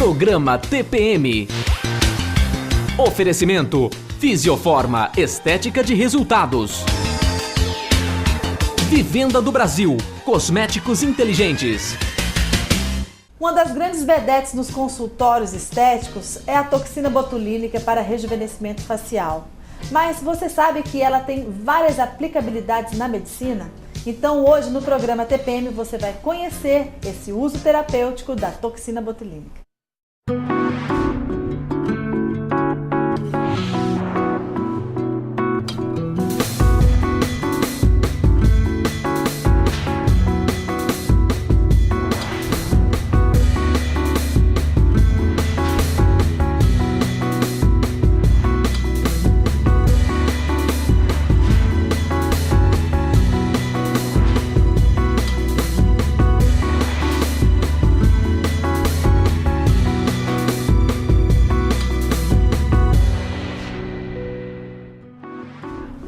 Programa TPM. Oferecimento Fisioforma, estética de resultados. Vivenda do Brasil, cosméticos inteligentes. Uma das grandes vedetes nos consultórios estéticos é a toxina botulínica para rejuvenescimento facial. Mas você sabe que ela tem várias aplicabilidades na medicina? Então hoje no programa TPM você vai conhecer esse uso terapêutico da toxina botulínica.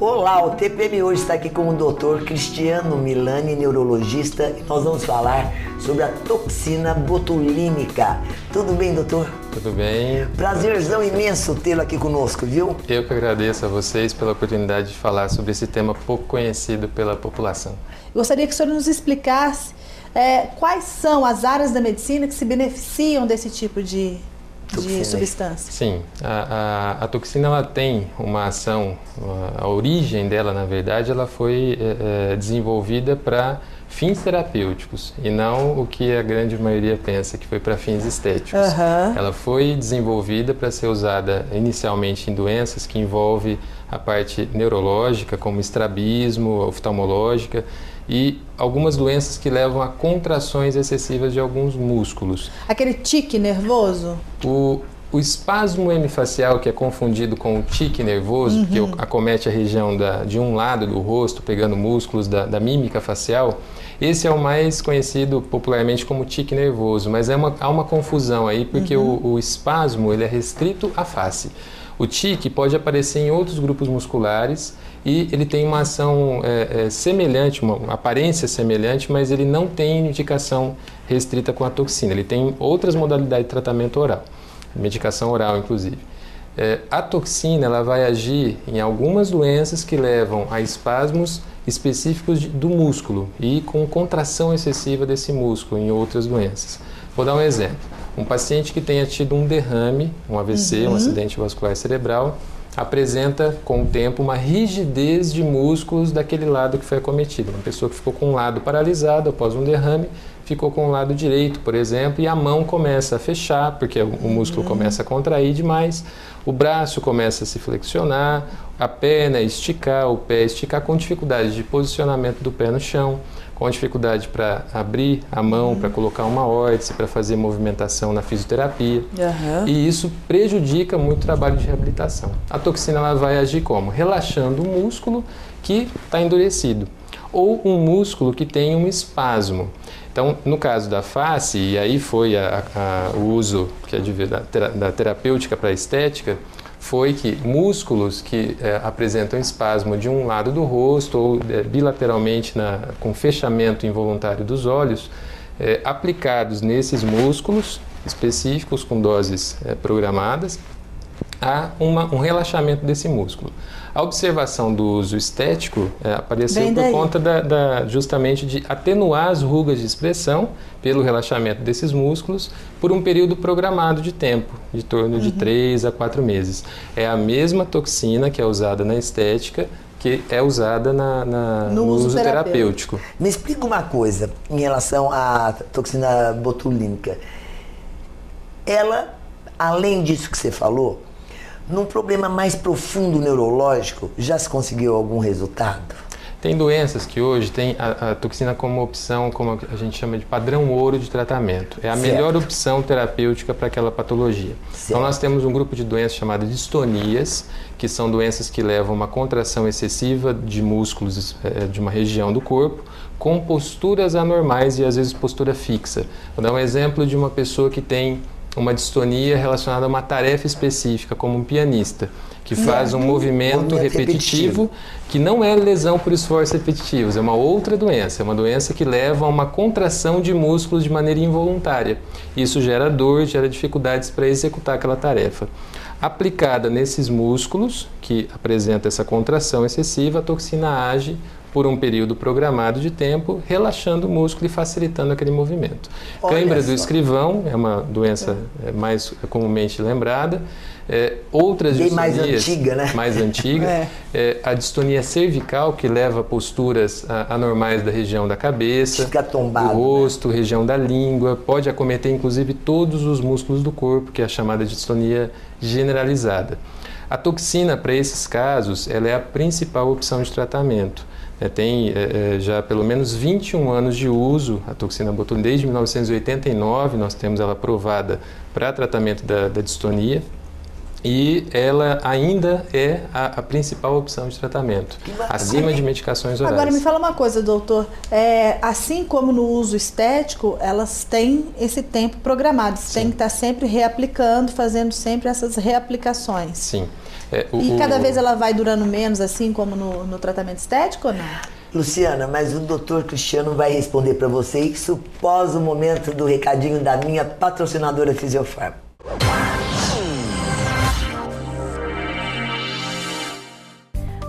Olá, o TPM hoje está aqui com o Dr. Cristiano Milani, neurologista, e nós vamos falar sobre a toxina botulínica. Tudo bem, doutor? Tudo bem. Prazerzão imenso tê-lo aqui conosco, viu? Eu que agradeço a vocês pela oportunidade de falar sobre esse tema pouco conhecido pela população. Gostaria que o senhor nos explicasse quais são as áreas da medicina que se beneficiam desse tipo de substância. Sim, a toxina ela tem uma ação, a origem dela na verdade ela foi desenvolvida para fins terapêuticos e não o que a grande maioria pensa que foi para fins estéticos. Ela foi desenvolvida para ser usada inicialmente em doenças que envolvem a parte neurológica como estrabismo, oftalmológica e algumas doenças que levam a contrações excessivas de alguns músculos. Aquele tique nervoso? O espasmo hemifacial, que é confundido com o tique nervoso, que acomete a região de um lado do rosto, pegando músculos da mímica facial, esse é o mais conhecido popularmente como tique nervoso, mas há uma confusão aí, porque o espasmo ele é restrito à face. O tique pode aparecer em outros grupos musculares e ele tem uma ação semelhante, uma aparência semelhante, mas ele não tem indicação restrita com a toxina. Ele tem outras modalidades de tratamento oral, medicação oral inclusive. A toxina ela vai agir em algumas doenças que levam a espasmos específicos do músculo e com contração excessiva desse músculo em outras doenças. Vou dar um exemplo. Um paciente que tenha tido um derrame, um AVC, um acidente vascular cerebral, apresenta com o tempo uma rigidez de músculos daquele lado que foi acometido. Uma pessoa que ficou com um lado paralisado após um derrame, ficou com o lado direito, por exemplo, e a mão começa a fechar, porque o músculo começa a contrair demais, o braço começa a se flexionar, a perna esticar, o pé esticar, com dificuldade de posicionamento do pé no chão, com dificuldade para abrir a mão, para colocar uma órtese, para fazer movimentação na fisioterapia. E isso prejudica muito o trabalho de reabilitação. A toxina ela vai agir como? Relaxando o músculo que está endurecido ou um músculo que tem um espasmo. Então, no caso da face, e aí foi o uso que da terapêutica para a estética, foi que músculos que apresentam espasmo de um lado do rosto ou bilateralmente com fechamento involuntário dos olhos, aplicados nesses músculos específicos com doses programadas, há um relaxamento desse músculo. A observação do uso estético apareceu por conta justamente de atenuar as rugas de expressão pelo relaxamento desses músculos por um período programado de tempo, de torno de 3 a 4 meses. É a mesma toxina que é usada na estética que é usada no uso terapêutico. Me explica uma coisa em relação à toxina botulínica. Ela, além disso que você falou, num problema mais profundo neurológico, já se conseguiu algum resultado? Tem doenças que hoje tem a toxina como opção, como a gente chama de padrão ouro de tratamento. É a melhor opção terapêutica para aquela patologia. Então nós temos um grupo de doenças chamadas distonias, que são doenças que levam a uma contração excessiva de músculos de uma região do corpo, com posturas anormais e às vezes postura fixa. Vou dar um exemplo de uma pessoa que tem uma distonia relacionada a uma tarefa específica, como um pianista. que faz um movimento repetitivo, que não é lesão por esforços repetitivos, é uma outra doença, é uma doença que leva a uma contração de músculos de maneira involuntária. Isso gera dor, gera dificuldades para executar aquela tarefa. Aplicada nesses músculos, que apresentam essa contração excessiva, a toxina age por um período programado de tempo, relaxando o músculo e facilitando aquele movimento. Cãibra do escrivão é uma doença mais comumente lembrada. Outras distonias mais antiga, né? Mais antiga. A distonia cervical, que leva a posturas anormais da região da cabeça, fica tombado, do rosto, região da língua, pode acometer inclusive todos os músculos do corpo, que é a chamada distonia generalizada. A toxina, para esses casos, ela é a principal opção de tratamento. Tem já pelo menos 21 anos de uso a toxina botulínica. Desde 1989 nós temos ela aprovada para tratamento da distonia e ela ainda é a principal opção de tratamento, acima de medicações orais. Agora me fala uma coisa, doutor, assim como no uso estético, elas têm esse tempo programado, você tem que estar sempre reaplicando, fazendo sempre essas reaplicações. Sim. E cada vez ela vai durando menos, assim como no tratamento estético ou não? Luciana, mas o doutor Cristiano vai responder para você isso pós o momento do recadinho da minha patrocinadora Fisiofarma.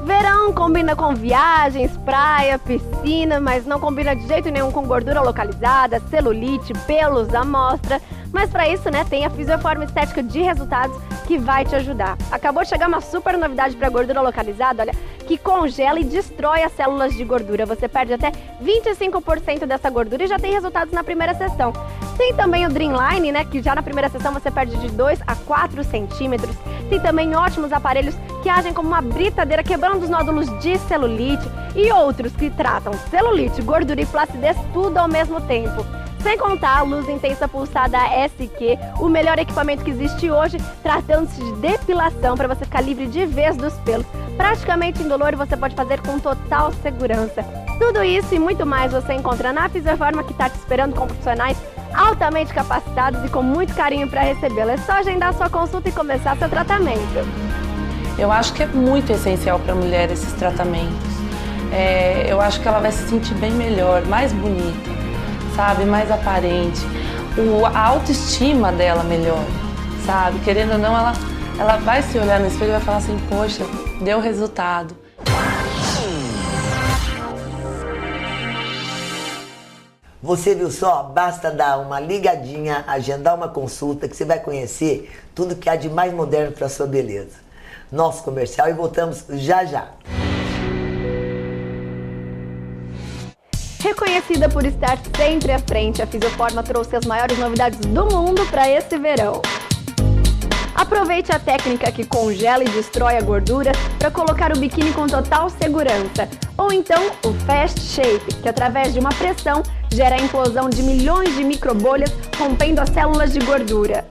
Verão combina com viagens, praia, piscina, mas não combina de jeito nenhum com gordura localizada, celulite, pelos à mostra. Mas para isso, tem a Fisiofarma Estética de Resultados que vai te ajudar. Acabou de chegar uma super novidade para gordura localizada, olha, que congela e destrói as células de gordura. Você perde até 25% dessa gordura e já tem resultados na primeira sessão. Tem também o Dreamline, que já na primeira sessão você perde de 2 a 4 centímetros. Tem também ótimos aparelhos que agem como uma britadeira, quebrando os nódulos de celulite, e outros que tratam celulite, gordura e flacidez tudo ao mesmo tempo. Sem contar a luz intensa pulsada SQ, o melhor equipamento que existe hoje, tratando-se de depilação para você ficar livre de vez dos pelos. Praticamente indolor, você pode fazer com total segurança. Tudo isso e muito mais você encontra na Fisiofarma, que está te esperando com profissionais altamente capacitados e com muito carinho para recebê-la. É só agendar sua consulta e começar seu tratamento. Eu acho que é muito essencial para a mulher esses tratamentos. Eu acho que ela vai se sentir bem melhor, mais bonita, sabe, mais aparente. A autoestima dela melhora, sabe? Querendo ou não, ela vai se olhar no espelho e vai falar assim, poxa, deu resultado. Você viu só? Basta dar uma ligadinha, agendar uma consulta que você vai conhecer tudo que há de mais moderno para a sua beleza. Nosso comercial e voltamos já já. Reconhecida por estar sempre à frente, a Fisiofarma trouxe as maiores novidades do mundo para esse verão. Aproveite a técnica que congela e destrói a gordura para colocar o biquíni com total segurança. Ou então o Fast Shape, que através de uma pressão gera a implosão de milhões de microbolhas, rompendo as células de gordura.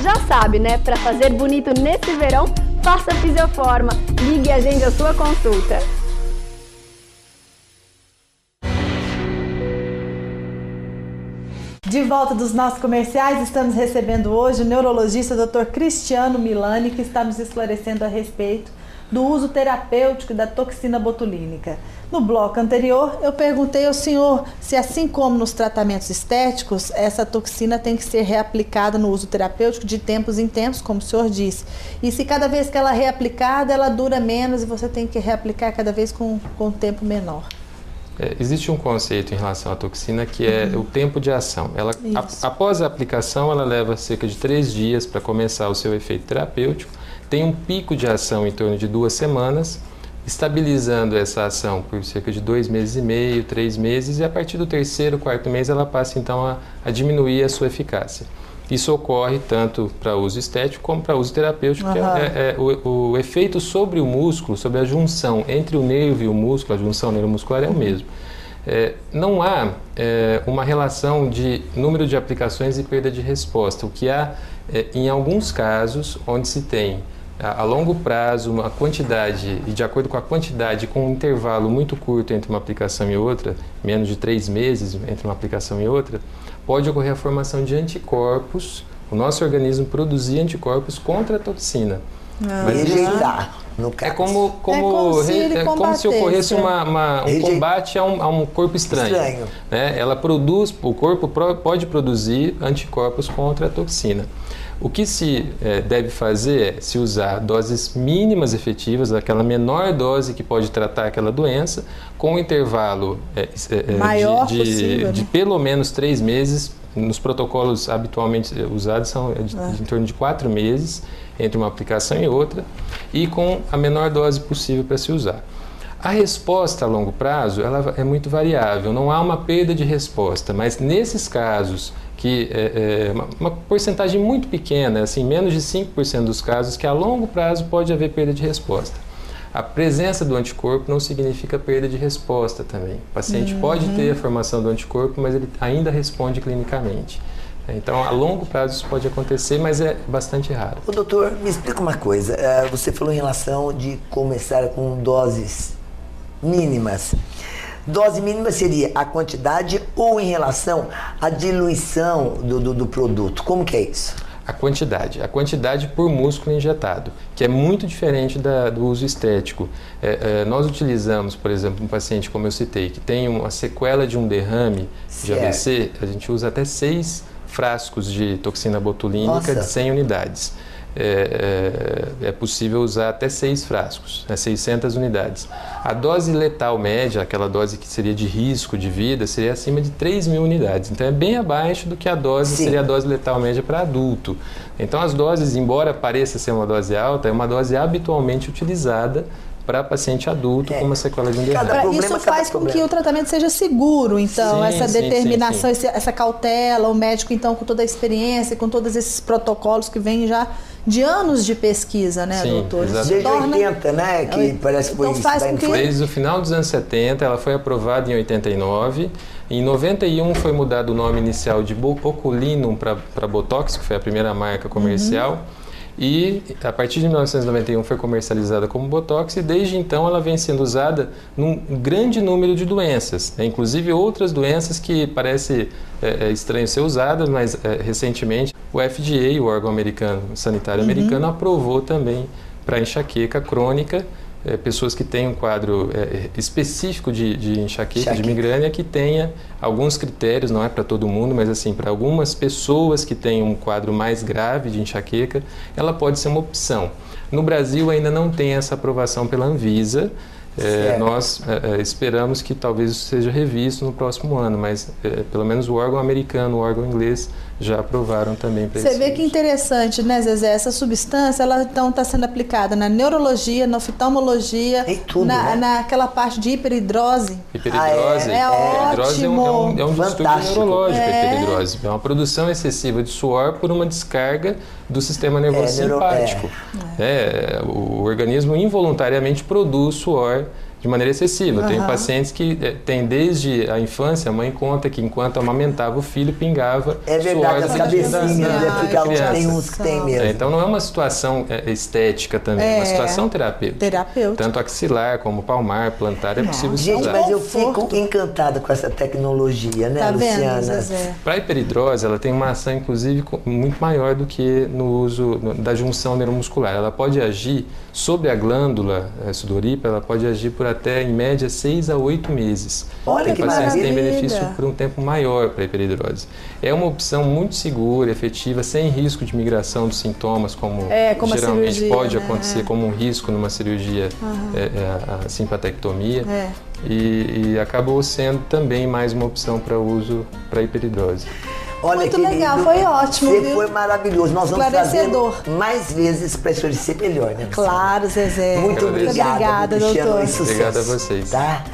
Já sabe, para fazer bonito nesse verão, faça Fisiofarma. Ligue e agende a sua consulta. De volta dos nossos comerciais, estamos recebendo hoje o neurologista Dr. Cristiano Milani, que está nos esclarecendo a respeito do uso terapêutico da toxina botulínica. No bloco anterior, eu perguntei ao senhor se, assim como nos tratamentos estéticos, essa toxina tem que ser reaplicada no uso terapêutico de tempos em tempos, como o senhor disse. E se cada vez que ela é reaplicada, ela dura menos e você tem que reaplicar cada vez com um tempo menor. Existe um conceito em relação à toxina que é o tempo de ação. Após a aplicação, ela leva cerca de 3 dias para começar o seu efeito terapêutico. Tem um pico de ação em torno de 2 semanas, estabilizando essa ação por cerca de 2 meses e meio, 3 meses, e a partir do 3º, 4º mês ela passa então a diminuir a sua eficácia. Isso ocorre tanto para uso estético como para uso terapêutico, que o efeito sobre o músculo, sobre a junção entre o nervo e o músculo, a junção neuromuscular é o mesmo. Não há uma relação de número de aplicações e perda de resposta. O que há, em alguns casos, onde se tem a longo prazo uma quantidade, e de acordo com a quantidade, com um intervalo muito curto entre uma aplicação e outra, menos de 3 meses entre uma aplicação e outra, pode ocorrer a formação de anticorpos, o nosso organismo produzir anticorpos contra a toxina. Rejeitar, no caso. É como se ocorresse um combate a um corpo estranho. Né? O corpo pode produzir anticorpos contra a toxina. O que se deve fazer é se usar doses mínimas efetivas, aquela menor dose que pode tratar aquela doença, com um intervalo maior possível, de pelo menos 3 meses. Nos protocolos habitualmente usados são em torno de 4 meses entre uma aplicação e outra, e com a menor dose possível para se usar. A resposta a longo prazo ela é muito variável, não há uma perda de resposta, mas nesses casos que uma porcentagem muito pequena, assim, menos de 5% dos casos, que a longo prazo pode haver perda de resposta. A presença do anticorpo não significa perda de resposta também. O paciente pode ter a formação do anticorpo, mas ele ainda responde clinicamente. Então, a longo prazo isso pode acontecer, mas é bastante raro. Ô, doutor, me explica uma coisa. Você falou em relação de começar com doses mínimas. Dose mínima seria a quantidade ou em relação à diluição do produto? Como que é isso? A quantidade por músculo injetado, que é muito diferente do uso estético. Nós utilizamos, por exemplo, um paciente, como eu citei, que tem uma sequela de um derrame de AVC, a gente usa até 6 frascos de toxina botulínica de 100 unidades. É possível usar até 6 frascos, 600 unidades. A dose letal média, aquela dose que seria de risco de vida, seria acima de 3.000 unidades. Então é bem abaixo do que a dose seria a dose letal média para adulto. Então as doses, embora pareça ser uma dose alta, é uma dose habitualmente utilizada para paciente adulto com uma sequela de um derrame. Isso faz com que o tratamento seja seguro, então, essa determinação, essa cautela, o médico, então, com toda a experiência, com todos esses protocolos que vêm já de anos de pesquisa, né, doutor? Desde 80, né, que parece que foi então, faz com que... Desde o final dos anos 70, ela foi aprovada em 89, em 91 foi mudado o nome inicial de Botulinum para Botox, que foi a primeira marca comercial. E a partir de 1991 foi comercializada como Botox e desde então ela vem sendo usada num grande número de doenças, inclusive outras doenças que parece estranho ser usadas, mas recentemente o FDA, o órgão sanitário americano, aprovou também para enxaqueca crônica, pessoas que têm um quadro específico de enxaqueca, de migrânia, que tenha alguns critérios, não é para todo mundo, mas assim, para algumas pessoas que têm um quadro mais grave de enxaqueca, ela pode ser uma opção. No Brasil ainda não tem essa aprovação pela Anvisa. Nós esperamos que talvez isso seja revisto no próximo ano, mas pelo menos o órgão americano, o órgão inglês já aprovaram também para isso. Você vê que interessante, né, Zezé? Essa substância, ela então está sendo aplicada na neurologia, na oftalmologia, naquela parte de hiperidrose. Hiperidrose ótimo. É um distúrbio neurológico, a hiperidrose. É uma produção excessiva de suor por uma descarga do sistema nervoso simpático. O organismo involuntariamente produz suor de maneira excessiva. Tem pacientes que têm desde a infância, a mãe conta que enquanto amamentava o filho, pingava suor as cabecinhas, tem uns que tem mesmo. Então não é uma situação estética também, é uma situação terapêutica. Tanto axilar como palmar, plantar, é possível se usar. Mas eu fico encantada com essa tecnologia, né, Luciana? Para a hiperidrose, ela tem uma ação, inclusive, muito maior do que no uso da junção neuromuscular. Ela pode agir sobre a glândula sudorípara, ela pode agir por até, em média, 6 a 8 meses. Olha que maravilha! Pacientes têm benefício por um tempo maior para a hiperidrose. É uma opção muito segura, efetiva, sem risco de migração dos sintomas, como geralmente cirurgia, pode acontecer como um risco numa cirurgia, a simpatectomia. E acabou sendo também mais uma opção para uso para hiperidrose. Olha, muito querido, legal, foi ótimo. Você foi maravilhoso. Nós vamos fazer mais vezes para esclarecer melhor, né? Claro, Zezé. Muito obrigada, doutor. Obrigado a vocês. Tá?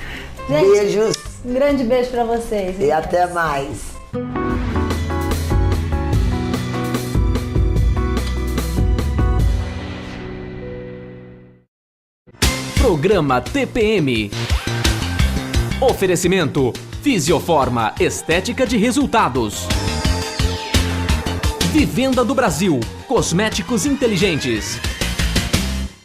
Gente, beijos. Um grande beijo para vocês. E até mais. Programa TPM. Oferecimento Fisioforma, estética de resultados. Vivenda do Brasil, cosméticos inteligentes.